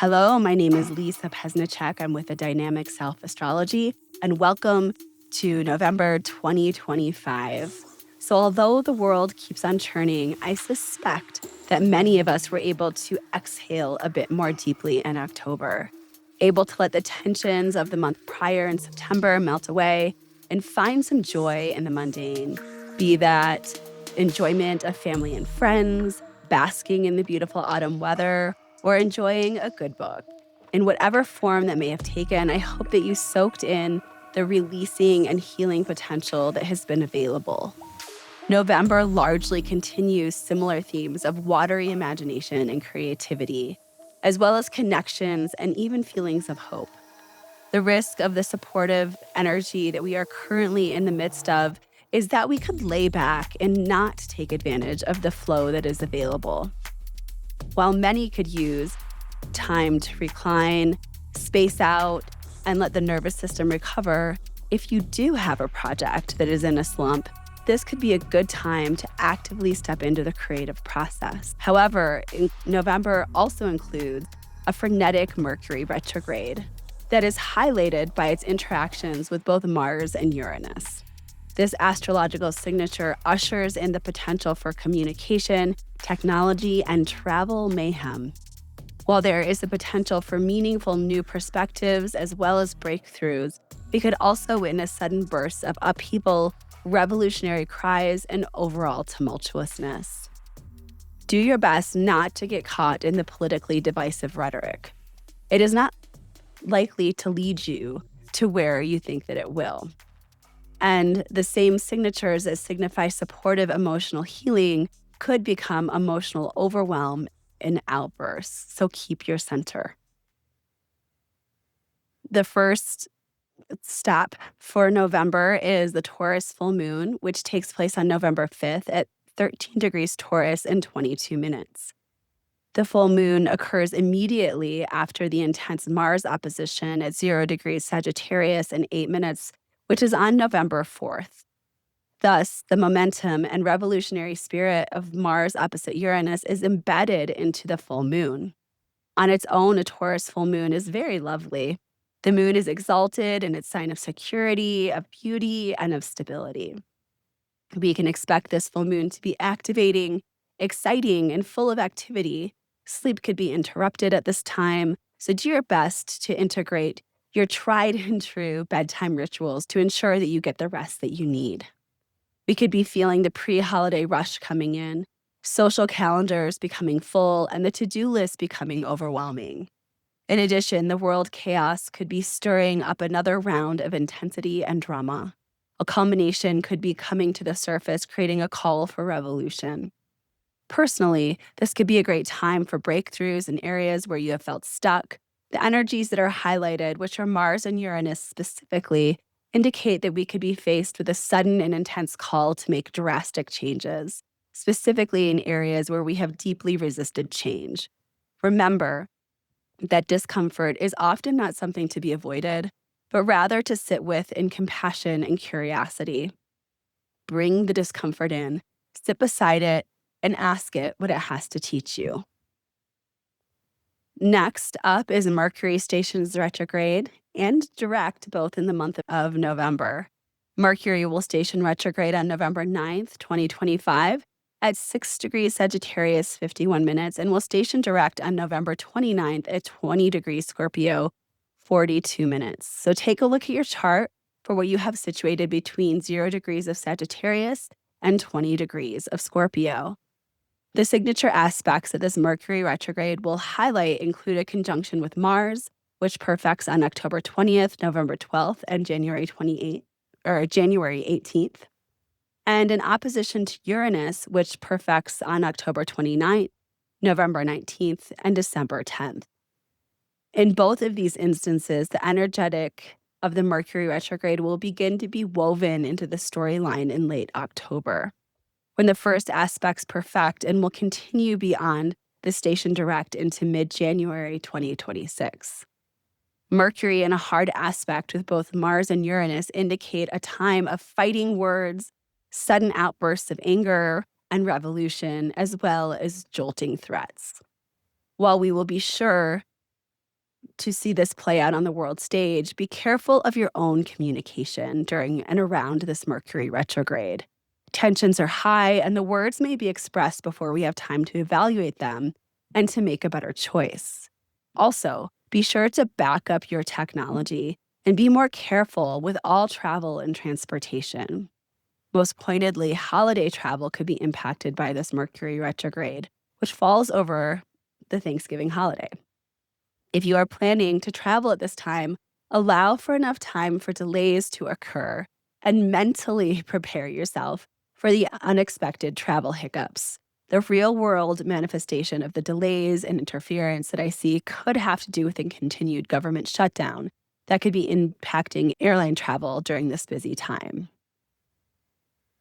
Hello, my name is Lisa Pesnicek. I'm with the Dynamic Self Astrology, and welcome to November 2025. So, although the world keeps on churning, I suspect that many of us were able to exhale a bit more deeply in October, able to let the tensions of the month prior in September melt away and find some joy in the mundane, be that enjoyment of family and friends, basking in the beautiful autumn weather, or enjoying a good book. In whatever form that may have taken, I hope that you soaked in the releasing and healing potential that has been available. November largely continues similar themes of watery imagination and creativity, as well as connections and even feelings of hope. The risk of the supportive energy that we are currently in the midst of is that we could lay back and not take advantage of the flow that is available. While many could use time to recline, space out, and let the nervous system recover, if you do have a project that is in a slump, this could be a good time to actively step into the creative process. However, November also includes a frenetic Mercury retrograde that is highlighted by its interactions with both Mars and Uranus. This astrological signature ushers in the potential for communication, technology, and travel mayhem. While there is the potential for meaningful new perspectives as well as breakthroughs, we could also witness sudden bursts of upheaval, revolutionary cries, and overall tumultuousness. Do your best not to get caught in the politically divisive rhetoric. It is not likely to lead you to where you think that it will. And the same signatures that signify supportive emotional healing could become emotional overwhelm and outbursts. So keep your center. The first stop for November is the Taurus full moon, which takes place on November 5th at 13 degrees Taurus and 22 minutes. The full moon occurs immediately after the intense Mars opposition at 0 degrees Sagittarius and 8 minutes, which is on November 4th. Thus, the momentum and revolutionary spirit of Mars opposite Uranus is embedded into the full moon. On its own, a Taurus full moon is very lovely. The moon is exalted in its sign of security, of beauty, and of stability. We can expect this full moon to be activating, exciting, and full of activity. Sleep could be interrupted at this time, so do your best to integrate your tried and true bedtime rituals to ensure that you get the rest that you need. We could be feeling the pre-holiday rush coming in, social calendars becoming full, and the to-do list becoming overwhelming. In addition, the world chaos could be stirring up another round of intensity and drama. A culmination could be coming to the surface, creating a call for revolution. Personally, this could be a great time for breakthroughs in areas where you have felt stuck. The energies that are highlighted, which are Mars and Uranus specifically, indicate that we could be faced with a sudden and intense call to make drastic changes, specifically in areas where we have deeply resisted change. Remember that discomfort is often not something to be avoided, but rather to sit with in compassion and curiosity. Bring the discomfort in, sit beside it, and ask it what it has to teach you. Next up is Mercury stations retrograde and direct both in the month of November. Mercury will station retrograde on November 9th, 2025 at 6 degrees Sagittarius, 51 minutes, and will station direct on November 29th at 20 degrees Scorpio, 42 minutes. So take a look at your chart for what you have situated between 0 degrees of Sagittarius and 20 degrees of Scorpio. The signature aspects that this Mercury retrograde will highlight include a conjunction with Mars, which perfects on October 20th, November 12th, and January 18th, and an opposition to Uranus, which perfects on October 29th, November 19th, and December 10th. In both of these instances, the energetic of the Mercury retrograde will begin to be woven into the storyline in late October, when the first aspects perfect and will continue beyond the station direct into mid-January 2026. Mercury in a hard aspect with both Mars and Uranus indicate a time of fighting words, sudden outbursts of anger and revolution, as well as jolting threats. While we will be sure to see this play out on the world stage, be careful of your own communication during and around this Mercury retrograde. Tensions are high, and the words may be expressed before we have time to evaluate them and to make a better choice. Also, be sure to back up your technology and be more careful with all travel and transportation. Most pointedly, holiday travel could be impacted by this Mercury retrograde, which falls over the Thanksgiving holiday. If you are planning to travel at this time, allow for enough time for delays to occur and mentally prepare yourself for the unexpected travel hiccups. The real world manifestation of the delays and interference that I see could have to do with a continued government shutdown that could be impacting airline travel during this busy time.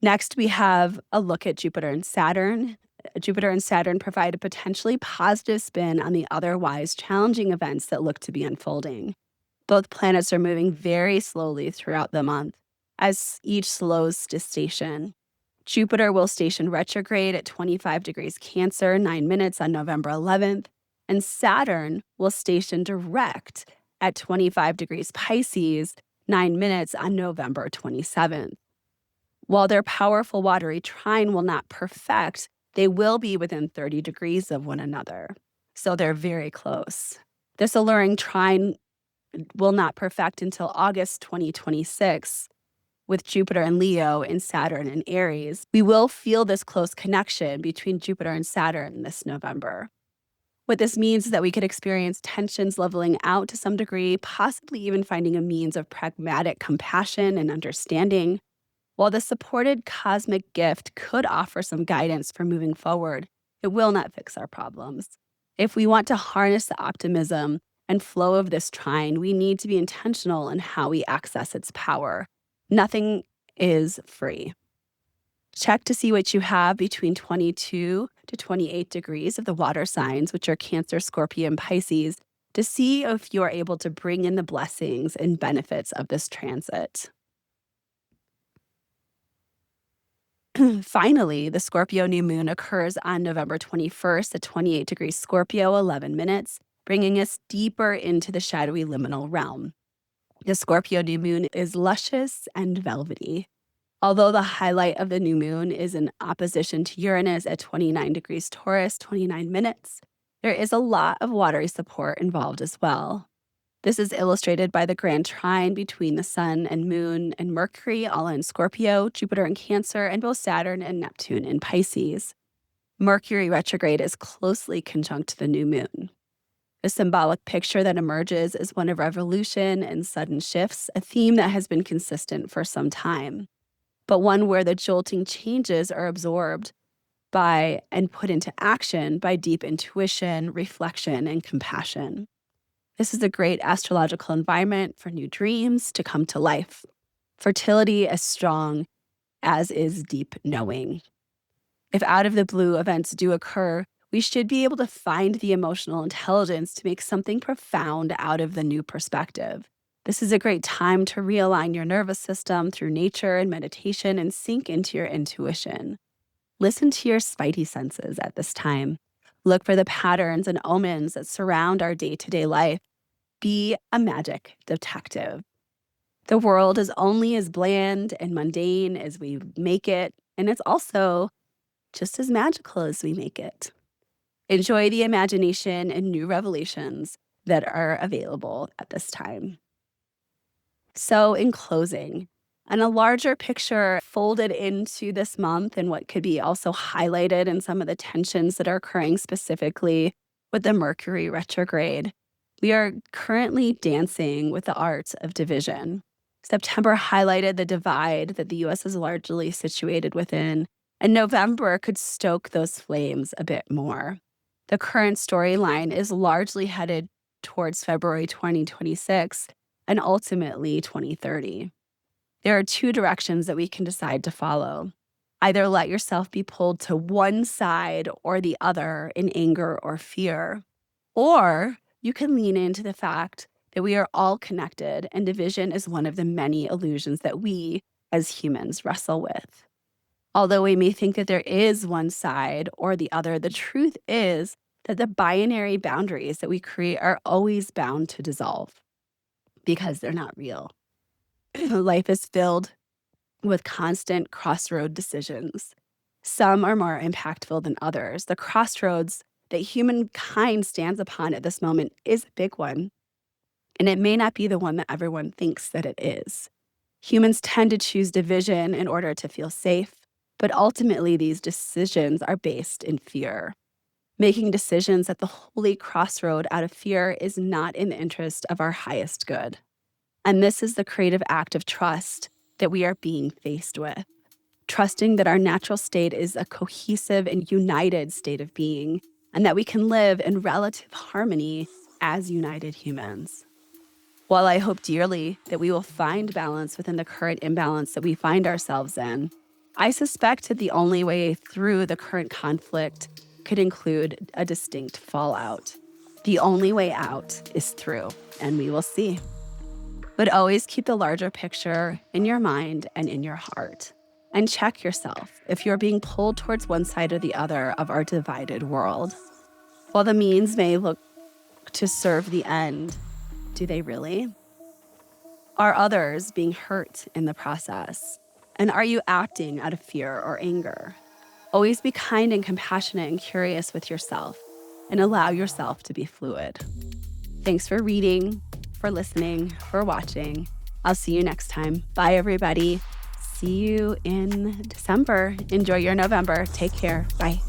Next, we have a look at Jupiter and Saturn. Jupiter and Saturn provide a potentially positive spin on the otherwise challenging events that look to be unfolding. Both planets are moving very slowly throughout the month, as each slows to station. Jupiter will station retrograde at 25 degrees Cancer, 9 minutes on November 11th, and Saturn will station direct at 25 degrees Pisces, 9 minutes on November 27th. While their powerful watery trine will not perfect, they will be within 30 degrees of one another. So they're very close. This alluring trine will not perfect until August 2026. With Jupiter and Leo and Saturn and Aries, we will feel this close connection between Jupiter and Saturn this November. What this means is that we could experience tensions leveling out to some degree, possibly even finding a means of pragmatic compassion and understanding. While the supported cosmic gift could offer some guidance for moving forward, it will not fix our problems. If we want to harness the optimism and flow of this trine, we need to be intentional in how we access its power. Nothing is free. Check to see what you have between 22 to 28 degrees of the water signs, which are Cancer, Scorpio, and Pisces, to see if you are able to bring in the blessings and benefits of this transit. Finally, the Scorpio new moon occurs on November 21st at 28 degrees Scorpio, 11 minutes, bringing us deeper into the shadowy liminal realm. The Scorpio new moon is luscious and velvety. Although the highlight of the new moon is in opposition to Uranus at 29 degrees Taurus, 29 minutes, there is a lot of watery support involved as well. This is illustrated by the grand trine between the Sun and Moon and Mercury, all in Scorpio, Jupiter in Cancer, and both Saturn and Neptune in Pisces. Mercury retrograde is closely conjunct to the new moon. The symbolic picture that emerges is one of revolution and sudden shifts, a theme that has been consistent for some time, but one where the jolting changes are absorbed by and put into action by deep intuition, reflection, and compassion. This is a great astrological environment for new dreams to come to life. Fertility as strong as is deep knowing. If out of the blue events do occur, we should be able to find the emotional intelligence to make something profound out of the new perspective. This is a great time to realign your nervous system through nature and meditation and sink into your intuition. Listen to your spidey senses at this time. Look for the patterns and omens that surround our day-to-day life. Be a magic detective. The world is only as bland and mundane as we make it, and it's also just as magical as we make it. Enjoy the imagination and new revelations that are available at this time. So, in closing, on a larger picture folded into this month and what could be also highlighted in some of the tensions that are occurring specifically with the Mercury retrograde, we are currently dancing with the art of division. September highlighted the divide that the U.S. is largely situated within, and November could stoke those flames a bit more. The current storyline is largely headed towards February 2026 and ultimately 2030. There are two directions that we can decide to follow. Either let yourself be pulled to one side or the other in anger or fear, or you can lean into the fact that we are all connected and division is one of the many illusions that we as humans wrestle with. Although we may think that there is one side or the other, the truth is that the binary boundaries that we create are always bound to dissolve because they're not real. Life is filled with constant crossroad decisions. Some are more impactful than others. The crossroads that humankind stands upon at this moment is a big one, and it may not be the one that everyone thinks that it is. Humans tend to choose division in order to feel safe, but ultimately these decisions are based in fear. Making decisions at the holy crossroad out of fear is not in the interest of our highest good. And this is the creative act of trust that we are being faced with. Trusting that our natural state is a cohesive and united state of being, and that we can live in relative harmony as united humans. While I hope dearly that we will find balance within the current imbalance that we find ourselves in, I suspect that the only way through the current conflict could include a distinct fallout. The only way out is through, and we will see. But always keep the larger picture in your mind and in your heart. And check yourself if you're being pulled towards one side or the other of our divided world. While the means may look to serve the end, do they really? Are others being hurt in the process? And are you acting out of fear or anger? Always be kind and compassionate and curious with yourself, and allow yourself to be fluid. Thanks for reading, for listening, for watching. I'll see you next time. Bye, everybody. See you in December. Enjoy your November. Take care. Bye.